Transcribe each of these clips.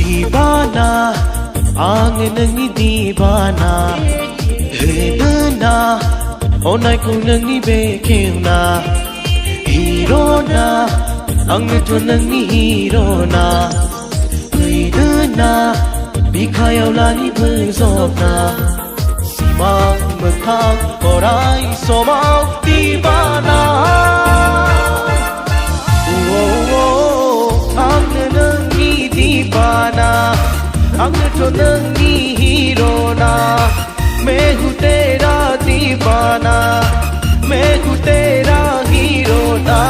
Divana Angin nengi divana Hedana Onai ku nengi bekena Hero na Angin tu nengi hero na Hedana Bikhayaw lani berzobna Simang bekang Korai somau divana Angin nengi divana Angin tu nengi hero na मैं हूँ तेरा दीवाना मैं हूँ तेरा hero ना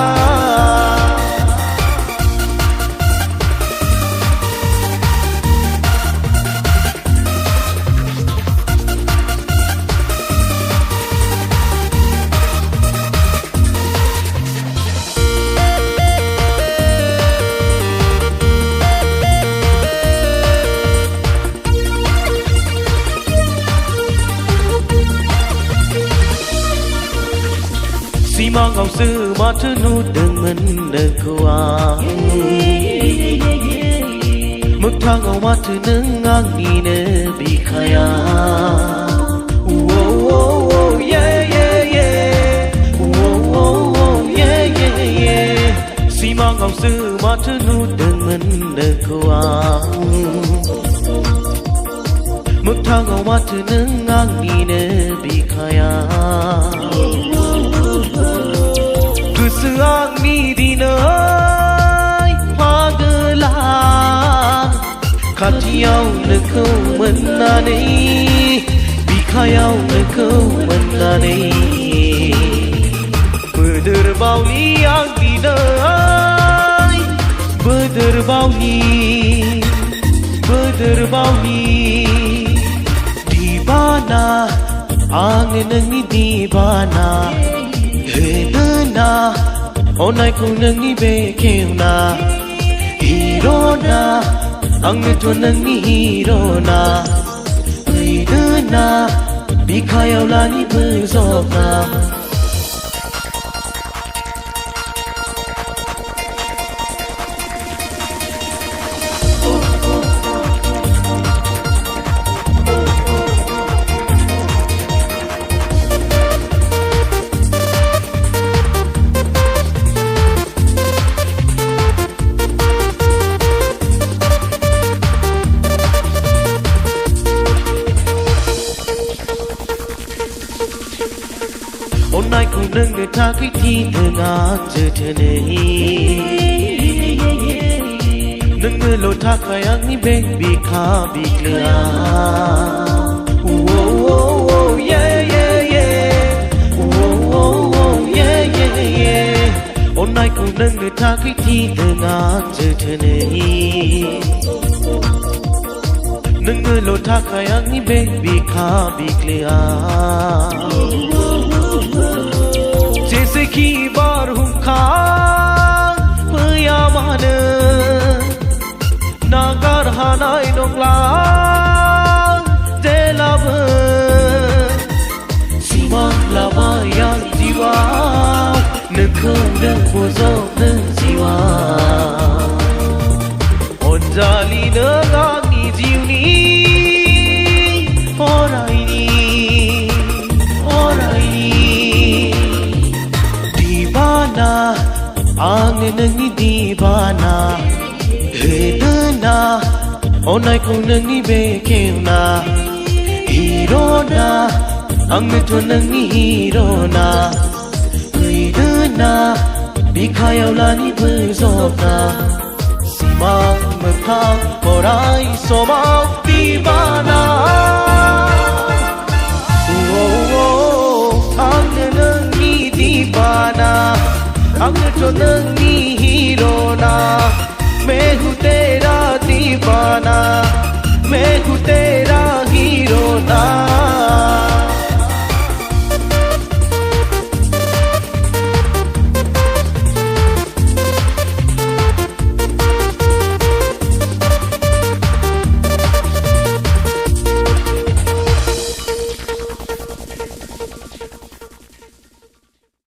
Simang ngau sư ma thứ nu đừng mình đừng qua mức thang ngau ma thứ nâng ngang ni nè bị khaya Simang ngau sư ma thứ nu đừng mình đừng qua mức thang ngau ma thứ nâng ngang ni nè bị khaya Seang ni di nơi hoa gơ la Khatiau nơ câu mân na nê Bikhayaw nơ câu mân na nê Berderbau ni ang di nơi Berderbau ni Divana Angin nengi divana Hedana Onai ku nengi bekena Hero na Angin tu nengi hero na Hedana Bikhayaw lani berzobna Onai ku nâng người ta cái thi thơ ngã chờ thơ này Nâng người lột thác khai ăn ní bên bị khá bị lửa Onai ku nâng người ta cái thi thơ ngã chờ thơ này Nâng người lột thác khai ăn ní bên bị khá bị lửa जैसे की बार हूँ खान पया मान नागर हानाई नोंगला जेलाब सिमां Lama yang jiwa nekeng dan bozok neng jiwa onjali nengangi jiu ni orai ni Angin nengi divana Hedana Onai ku nengi bekena Hero na Angin tu nengi hero na Hedana Bikhayaw lani berzobna Simang bekang Korai somau divana Angin nengi divana Angin tu nengi hero na मैं हूँ